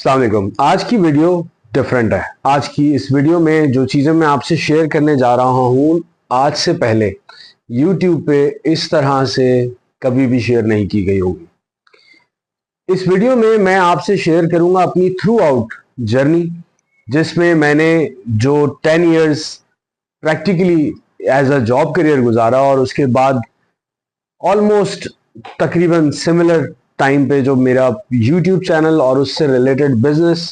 अस्सलाम वालेकुम। आज की वीडियो डिफरेंट है। आज की इस वीडियो में जो चीज़ें मैं आपसे शेयर करने जा रहा हूँ, आज से पहले YouTube पे इस तरह से कभी भी शेयर नहीं की गई होगी। इस वीडियो में मैं आपसे शेयर करूंगा अपनी थ्रू आउट जर्नी, जिसमें मैंने जो 10 years practically as a job career गुजारा और उसके बाद ऑलमोस्ट तकरीबन सिमिलर टाइम पे जो मेरा YouTube चैनल और उससे रिलेटेड बिजनेस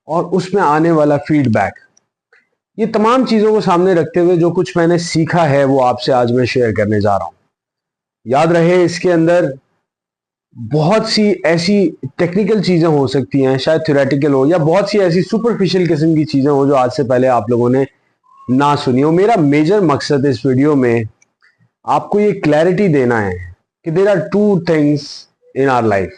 और उसमें आने वाला फीडबैक, ये तमाम चीज़ों को सामने रखते हुए जो कुछ मैंने सीखा है वो आपसे आज मैं शेयर करने जा रहा हूँ। याद रहे, इसके अंदर बहुत सी ऐसी टेक्निकल चीज़ें हो सकती हैं, शायद थ्योरेटिकल हो, या बहुत सी ऐसी सुपरफिशियल किस्म की चीज़ें हो जो आज से पहले आप लोगों ने ना सुनी हो। मेरा मेजर मकसद इस वीडियो में आपको ये क्लैरिटी देना है कि there are two things in our life.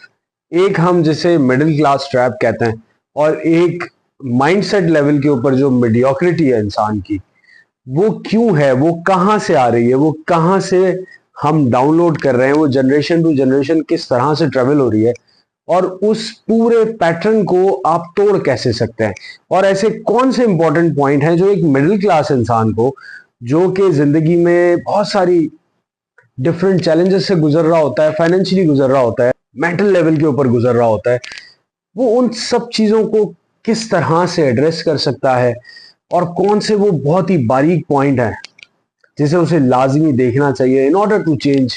एक हम जिसे मिडिल क्लास ट्रैप कहते हैं, और एक माइंडसेट लेवल के ऊपर जो मीडियोक्रिटी है इंसान की, वो क्यों है, वो कहाँ से आ रही है, वो कहाँ से हम डाउनलोड कर रहे हैं, वो जनरेशन टू जनरेशन किस तरह से ट्रेवल हो रही है, और उस पूरे पैटर्न को आप तोड़ कैसे सकते हैं, और ऐसे कौन से इंपॉर्टेंट पॉइंट हैं जो एक मिडिल क्लास इंसान को, जो कि जिंदगी में बहुत सारी डिफरेंट चैलेंजेस से गुजर रहा होता है, फाइनेंशियली गुजर रहा होता है, मेंटल लेवल के ऊपर गुजर रहा होता है, वो उन सब चीज़ों को किस तरह से एड्रेस कर सकता है, और कौन से वो बहुत ही बारीक पॉइंट है जिसे उसे लाजमी देखना चाहिए in order to change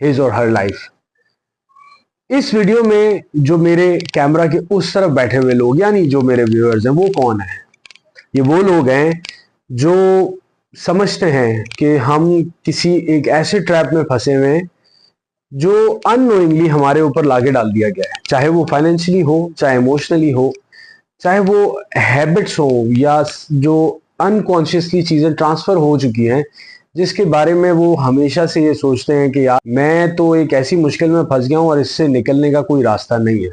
his or her life. इस वीडियो में जो मेरे कैमरा के उस तरफ बैठे हुए लोग, यानी जो मेरे व्यूअर्स हैं, वो कौन है? ये वो लोग हैं जो समझते हैं कि हम किसी एक ऐसे ट्रैप में फंसे हुए हैं जो अननोइंगली हमारे ऊपर लाके डाल दिया गया है, चाहे वो फाइनेंशियली हो, चाहे इमोशनली हो, चाहे वो हैबिट्स हो, या जो अनकॉन्शियसली चीजें ट्रांसफर हो चुकी हैं, जिसके बारे में वो हमेशा से ये सोचते हैं कि यार मैं तो एक ऐसी मुश्किल में फंस गया हूं और इससे निकलने का कोई रास्ता नहीं है।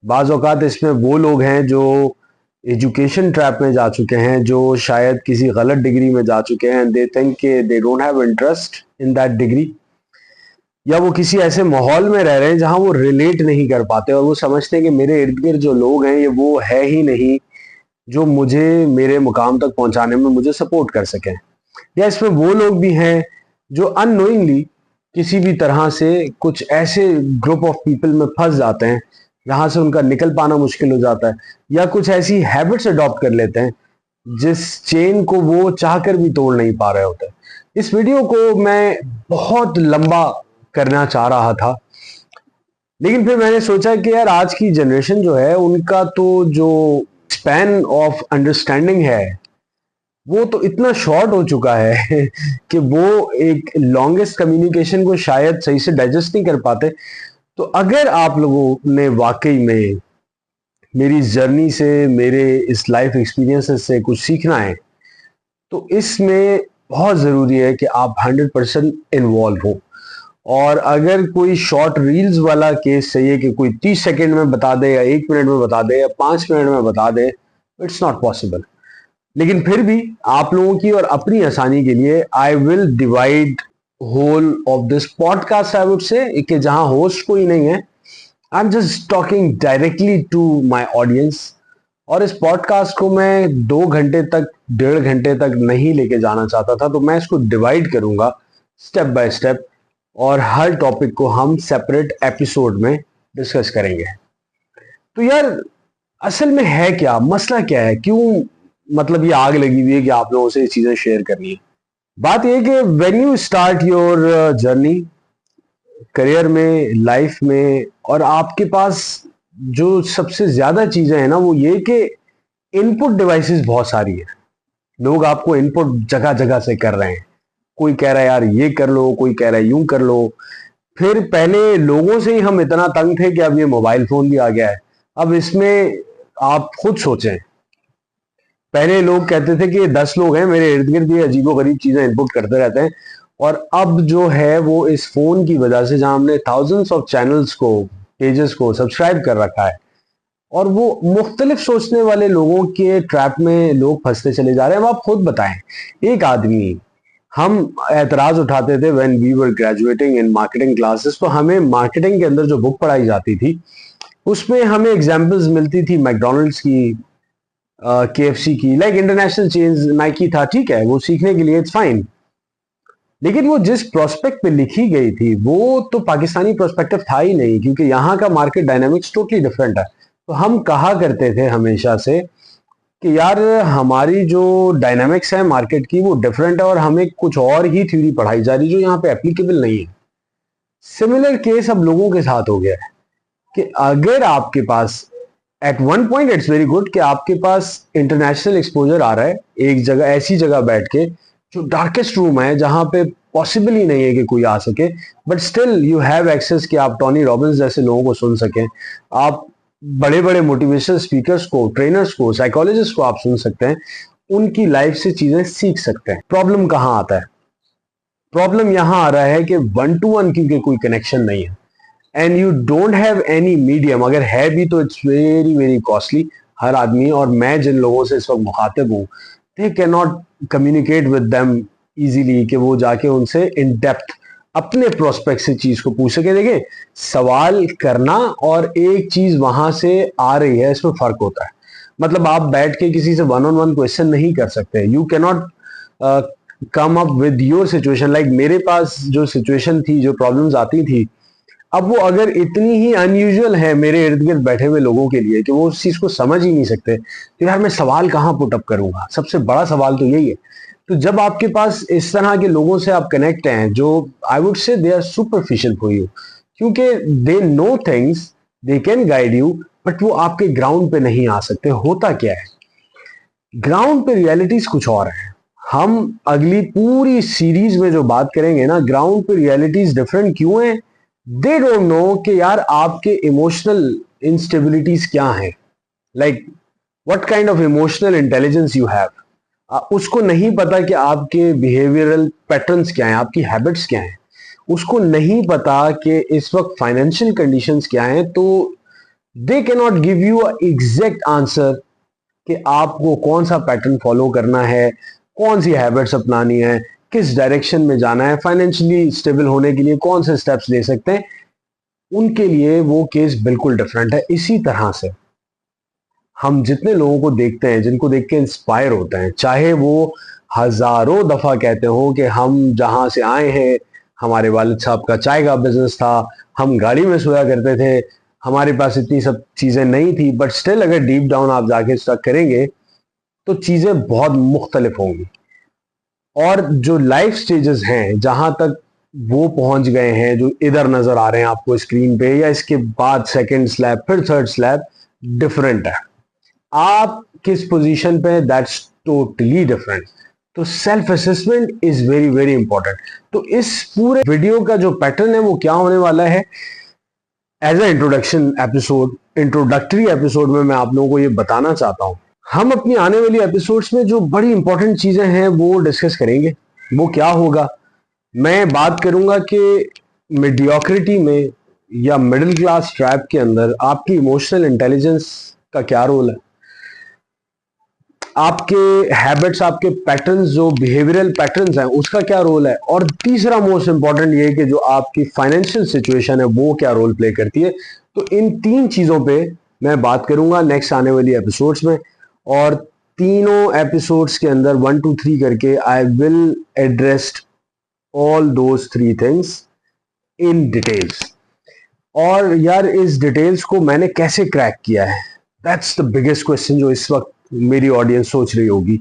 बाज़ औक़ात इसमें वो लोग हैं जो एजुकेशन ट्रैप में जा चुके हैं, जो शायद किसी गलत डिग्री में जा चुके हैं, दे थिंक के they don't have interest in that degree, या वो किसी ऐसे माहौल में रह रहे हैं जहां वो रिलेट नहीं कर पाते और वो समझते हैं कि मेरे इर्द गिर्द जो लोग हैं ये वो है ही नहीं जो मुझे मेरे मुकाम तक पहुंचाने में मुझे सपोर्ट कर सकें। या इसमें वो लोग भी हैं जो अननोइंगली किसी भी तरह से कुछ ऐसे ग्रुप ऑफ पीपल में फंस जाते हैं जहां से उनका निकल पाना मुश्किल हो जाता है, या कुछ ऐसी हैबिट्स अडॉप्ट कर लेते हैं जिस चेन को वो चाहकर भी तोड़ नहीं पा रहे होते। इस वीडियो को मैं बहुत लंबा करना चाह रहा था, लेकिन फिर मैंने सोचा कि यार आज की जनरेशन जो है उनका तो जो स्पैन ऑफ अंडरस्टैंडिंग है वो तो इतना शॉर्ट हो चुका है कि वो एक लॉन्गेस्ट कम्युनिकेशन को शायद सही से डाइजेस्ट नहीं कर पाते। तो अगर आप लोगों ने वाकई में मेरी जर्नी से, मेरे इस लाइफ एक्सपीरियंसेस से कुछ सीखना है, तो इसमें बहुत ज़रूरी है कि आप 100% इन्वॉल्व हो। और अगर कोई शॉर्ट रील्स वाला केस चाहिए कि कोई 30 सेकंड में बता दे, या 1 मिनट में बता दे, या 5 मिनट में बता दे, इट्स नॉट पॉसिबल। लेकिन फिर भी आप लोगों की और अपनी आसानी के लिए I will divide whole of this podcast, I would say, कि जहां होस्ट कोई नहीं है, I am just talking directly to my audience. और इस पॉडकास्ट को मैं 2 घंटे तक, 1.5 घंटे तक नहीं लेके जाना चाहता था, तो मैं इसको डिवाइड करूंगा स्टेप बाय स्टेप, और हर टॉपिक को हम सेपरेट एपिसोड में डिस्कस करेंगे। तो यार असल में है क्या, मसला क्या है, क्यों मतलब ये आग लगी हुई है कि आप लोगों से ये चीजें शेयर करनी है? बात यह कि when you start your journey career में, लाइफ में, और आपके पास जो सबसे ज्यादा चीजें हैं ना, वो ये कि इनपुट डिवाइसेस बहुत सारी है। लोग आपको इनपुट जगह जगह से कर रहे हैं। कोई कह रहा है यार ये कर लो, कोई कह रहा है यूं कर लो। फिर पहले लोगों से ही हम इतना तंग थे कि अब ये मोबाइल फोन भी आ गया है। अब इसमें आप खुद सोचें, पहले लोग कहते थे कि 10 लोग हैं मेरे इर्द गिर्द, ये अजीबोगरीब चीजें इनपुट करते रहते हैं, और अब जो है वो इस फोन की वजह से, जहां हमने थाउजेंड्स ऑफ चैनल्स को, पेजेस को सब्सक्राइब कर रखा है, और वो मुख्तलिफ सोचने वाले लोगों के ट्रैप में लोग फंसते चले जा रहे हैं। अब आप खुद बताएं, एक आदमी, हम एतराज उठाते थे when we were graduating in marketing classes, तो हमें मार्केटिंग के अंदर जो बुक पढ़ाई जाती थी उसमें हमें एग्जांपल्स मिलती थी मैकडोनल्ड्स की, केएफसी की, लाइक इंटरनेशनल चेन्स, नाइकी था, ठीक है, वो सीखने के लिए इट्स फाइन। लेकिन वो जिस प्रोस्पेक्ट पे लिखी गई थी वो तो पाकिस्तानी प्रोस्पेक्टिव था ही नहीं, क्योंकि यहाँ का मार्केट डायनामिक्स टोटली डिफरेंट है। तो हम कहा करते थे हमेशा से कि यार हमारी जो डायनामिक्स है मार्केट की वो डिफरेंट है और हमें कुछ और ही थ्योरी पढ़ाई जा रही जो यहाँ पे एप्लीकेबल नहीं है। सिमिलर केस अब लोगों के साथ हो गया है कि अगर आपके पास eight one point it's very good कि आपके पास इंटरनेशनल एक्सपोजर आ रहा है एक जगह, ऐसी जगह बैठ के जो डार्केस्ट रूम है जहां पे पॉसिबल ही नहीं है कि कोई आ सके, but still you have access कि आप टोनी रॉबिन्स जैसे लोगों को सुन सकें, आप बड़े बड़े मोटिवेशनल स्पीकर्स को, ट्रेनर्स को, साइकोलॉजिस्ट को आप सुन सकते हैं, उनकी लाइफ से चीजें सीख सकते हैं। प्रॉब्लम कहां आता है? प्रॉब्लम यहां आ रहा है कि वन टू वन क्योंकि कोई कनेक्शन नहीं है and you don't have any medium, अगर है भी तो इट्स वेरी वेरी कॉस्टली। हर आदमी, और मैं जिन लोगों से इस वक्त मुखातिब हूं, they can not communicate with them easily कि वो जाके उनसे इन डेप्थ अपने प्रोस्पेक्ट से चीज को पूछ सके। देखिए, सवाल करना और एक चीज वहां से आ रही है, इसमें फर्क होता है। मतलब आप बैठ के किसी से वन ऑन वन क्वेश्चन नहीं कर सकते, you can not come up with your situation. Like मेरे पास जो सिचुएशन थी, जो प्रॉब्लम्स आती थी, अब वो अगर इतनी ही अनयूजुअल है मेरे इर्द गिर्द बैठे हुए लोगों के लिए कि वो उस चीज को समझ ही नहीं सकते, तो यार मैं सवाल कहाँ पुट अप करूंगा? सबसे बड़ा सवाल तो यही है। तो जब आपके पास इस तरह के लोगों से आप कनेक्ट हैं जो I would say they are superficial for you, क्योंकि they know things, they can guide you, but वो आपके ग्राउंड पे नहीं आ सकते। होता क्या है, ग्राउंड पे रियलिटीज कुछ और है। हम अगली पूरी सीरीज में जो बात करेंगे ना, ग्राउंड पे रियलिटीज डिफरेंट क्यों है, दे डोंट नो कि यार आपके इमोशनल इंस्टेबिलिटीज क्या हैं, like what kind of emotional intelligence you have. उसको नहीं पता कि आपके बिहेवियरल पैटर्न्स क्या हैं, आपकी हैबिट्स क्या हैं। उसको नहीं पता कि इस वक्त फाइनेंशियल कंडीशंस क्या हैं। तो they can not give you a exact answer कि आपको कौन सा पैटर्न फॉलो करना है, कौन सी हैबिट्स अपनानी है, किस डायरेक्शन में जाना है, फाइनेंशियली स्टेबल होने के लिए कौन से स्टेप्स ले सकते हैं। उनके लिए वो केस बिल्कुल डिफरेंट है। इसी तरह से हम जितने लोगों को देखते हैं, जिनको देख के इंस्पायर होते हैं, चाहे वो हजारों दफा कहते हो कि हम जहां से आए हैं, हमारे वालिद साहब का चाय का बिजनेस था, हम गाड़ी में सोया करते थे, हमारे पास इतनी सब चीजें नहीं थी, बट स्टिल अगर डीप डाउन आप जाके स्टक करेंगे तो चीजें बहुत मुख्तलिफ होंगी। और जो लाइफ स्टेजेस हैं जहां तक वो पहुंच गए हैं, जो इधर नजर आ रहे हैं आपको स्क्रीन पे, या इसके बाद सेकंड स्लैब, फिर थर्ड स्लैब, डिफरेंट है। आप किस पोजीशन पे, दैट्स टोटली डिफरेंट। तो self assessment is very very important. तो इस पूरे वीडियो का जो पैटर्न है वो क्या होने वाला है, as a introduction episode, introductory episode में मैं आप लोगों को ये बताना चाहता हूं, हम अपनी आने वाली एपिसोड्स में जो बड़ी इंपॉर्टेंट चीजें हैं वो डिस्कस करेंगे। वो क्या होगा, मैं बात करूंगा कि मीडियोक्रिटी में या मिडिल क्लास ट्रैप के अंदर आपकी इमोशनल इंटेलिजेंस का क्या रोल है, आपके हैबिट्स, आपके पैटर्न्स, जो बिहेवियरल पैटर्न्स हैं उसका क्या रोल है, और तीसरा मोस्ट इंपॉर्टेंट ये कि जो आपकी फाइनेंशियल सिचुएशन है वो क्या रोल प्ले करती है। तो इन तीन चीजों पे मैं बात करूंगा नेक्स्ट आने वाली एपिसोड्स में, और तीनों एपिसोड्स के अंदर 1 2 3 करके I will address all those three things in details. और यार इस डिटेल्स को मैंने कैसे क्रैक किया है, दैट्स द बिगेस्ट क्वेश्चन जो इस वक्त मेरी ऑडियंस सोच रही होगी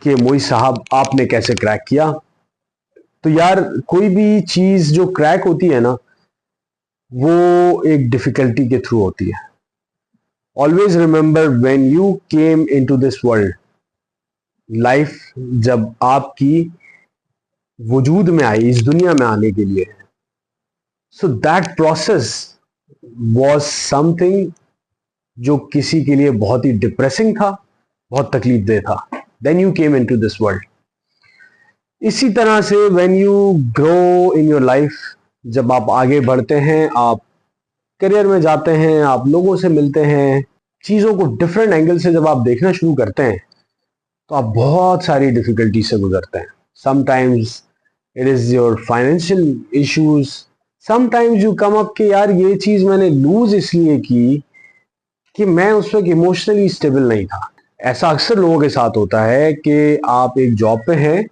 कि मोई साहब आपने कैसे क्रैक किया। तो यार कोई भी चीज जो क्रैक होती है ना, वो एक डिफिकल्टी के थ्रू होती है। Always remember when you came into this world, life जब आपकी वजूद में आई, इस दुनिया में आने के लिए, so that process was something जो किसी के लिए बहुत ही डिप्रेसिंग था, बहुत तकलीफदेह था। Then you came into this world. इसी तरह से when you grow in your life, जब आप आगे बढ़ते हैं, आप करियर में जाते हैं, आप लोगों से मिलते हैं, चीजों को डिफरेंट एंगल से जब आप देखना शुरू करते हैं, तो आप बहुत सारी डिफिकल्टी से गुजरते हैं। Sometimes it is your financial issues, sometimes you come up कि यार ये चीज मैंने लूज इसलिए की कि मैं उस वक्त इमोशनली स्टेबल नहीं था। ऐसा अक्सर लोगों के साथ होता है कि आप एक जॉब पे हैं,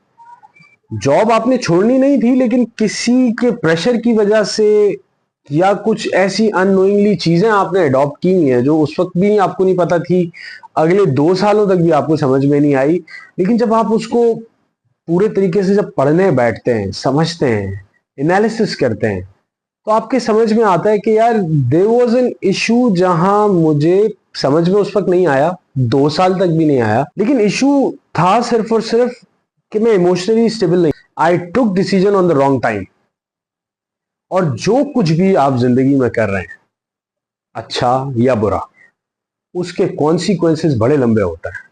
जॉब आपने छोड़नी नहीं थी, लेकिन किसी के प्रेशर की वजह से या कुछ ऐसी अननोइंगली चीजें आपने अडॉप्ट की हैं जो उस वक्त भी आपको नहीं पता थी, अगले 2 सालों तक भी आपको समझ में नहीं आई। लेकिन जब आप उसको पूरे तरीके से जब पढ़ने बैठते हैं, समझते हैं, एनालिसिस करते हैं, तो आपके समझ में आता है कि यार देयर वाज एन इशू जहां मुझे समझ में उस वक्त नहीं आया, 2 साल तक भी नहीं आया, लेकिन इशू था सिर्फ और सिर्फ कि मैं इमोशनली स्टेबल नहीं। I took decision on the wrong time. और जो कुछ भी आप जिंदगी में कर रहे हैं, अच्छा या बुरा, उसके कॉन्सिक्वेंसेस बड़े लंबे होता है।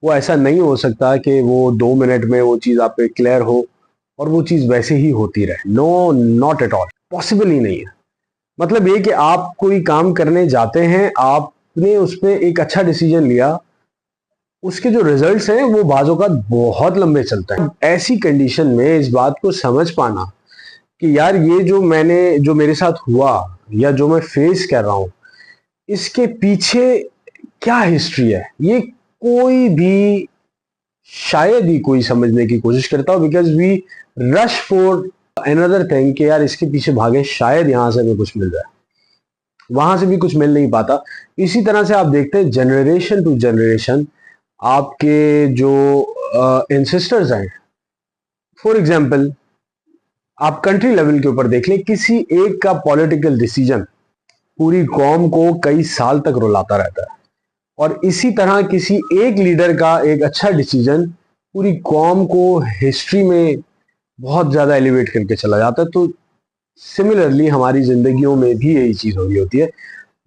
वो ऐसा नहीं हो सकता कि वो 2 मिनट में वो चीज आप पे क्लियर हो और वो चीज वैसे ही होती रहे। No, not at all, possible ही नहीं है। मतलब ये कि आप कोई काम करने जाते हैं, आपने उस पर एक अच्छा डिसीजन लिया, उसके जो रिजल्ट्स हैं वो बाजों का बहुत लंबे चलते हैं। ऐसी कंडीशन में इस बात को समझ पाना कि यार ये जो मेरे साथ हुआ या जो मैं फेस कर रहा हूं, इसके पीछे क्या हिस्ट्री है, ये कोई भी शायद ही कोई समझने की कोशिश करता हो। Because we rush for another thing कि यार इसके पीछे भागे, शायद यहां से हमें कुछ मिल जाए, वहां से भी कुछ मिल नहीं पाता। इसी तरह से आप देखते हैं जनरेशन टू जनरेशन आपके जो एंसेस्टर्स हैं, फॉर एग्जाम्पल आप कंट्री लेवल के ऊपर देख लें, किसी एक का पॉलिटिकल डिसीजन पूरी कौम को कई साल तक रुलाता रहता है, और इसी तरह किसी एक लीडर का एक अच्छा डिसीजन पूरी कौम को हिस्ट्री में बहुत ज्यादा एलिवेट करके चला जाता है। तो सिमिलरली हमारी जिंदगियों में भी यही चीज हो रही होती है।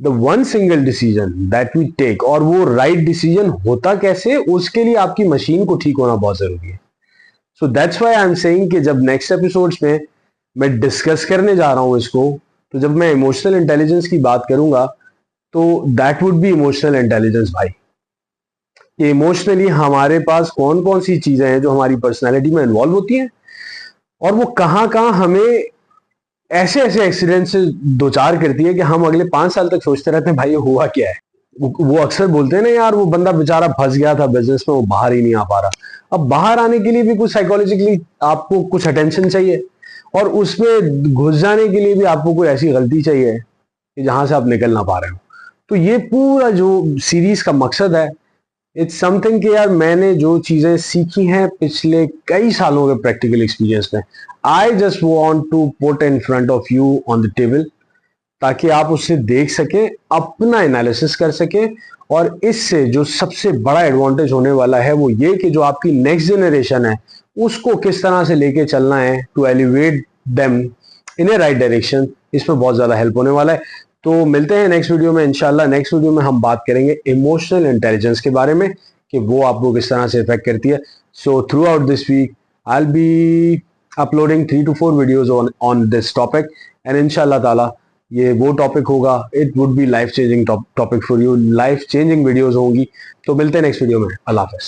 The one single decision that we take, और वो राइट डिसीजन होता कैसे, उसके लिए आपकी मशीन को ठीक होना बहुत जरूरी है। So that's why I am saying कि जब नेक्स्ट एपिसोड्स में मैं डिस्कस करने जा रहा हूं इसको, तो जब मैं इमोशनल इंटेलिजेंस की बात करूंगा तो that would be emotional intelligence भाई। कि इमोशनली हमारे पास कौन कौन सी चीजें हैं जो हमारी पर्सनैलिटी में इन्वॉल्व होती हैं, और वो कहाँ कहाँ हमें ऐसे ऐसे एक्सीडेंट से दो चार करती है कि हम अगले 5 साल तक सोचते रहते हैं भाई ये हुआ क्या है। वो अक्सर बोलते हैं ना यार वो बंदा बेचारा फंस गया था बिजनेस में, वो बाहर ही नहीं आ पा रहा। अब बाहर आने के लिए भी कुछ साइकोलॉजिकली आपको कुछ अटेंशन चाहिए, और उसमें घुस जाने के लिए भी आपको कोई ऐसी गलती चाहिए कि जहां से आप निकल ना पा रहे हो। तो ये पूरा जो सीरीज का मकसद है, इट्स समथिंग कि यार मैंने जो चीजें सीखी हैं पिछले कई सालों के प्रैक्टिकल एक्सपीरियंस में, I just want to put in front of you on the table, ताकि आप उससे देख सकें, अपना एनालिसिस कर सकें। और इससे जो सबसे बड़ा एडवांटेज होने वाला है वो ये कि जो आपकी नेक्स्ट जनरेशन है उसको किस तरह से लेके चलना है to elevate them in a right direction, इसमें बहुत ज्यादा हेल्प होने वाला है। तो मिलते हैं नेक्स्ट वीडियो में इंशाल्लाह। नेक्स्ट वीडियो में हम बात करेंगे इमोशनल इंटेलिजेंस के बारे में कि वो आपको किस तरह से इफेक्ट करती है। So throughout this week I will be uploading 3 to 4 videos on this topic, and इंशाल्लाह ताला ये वो टॉपिक होगा, it would be life changing topic for you, life changing videos होंगी। तो मिलते हैं नेक्स्ट वीडियो में। अल्लाह हाफ़िज़।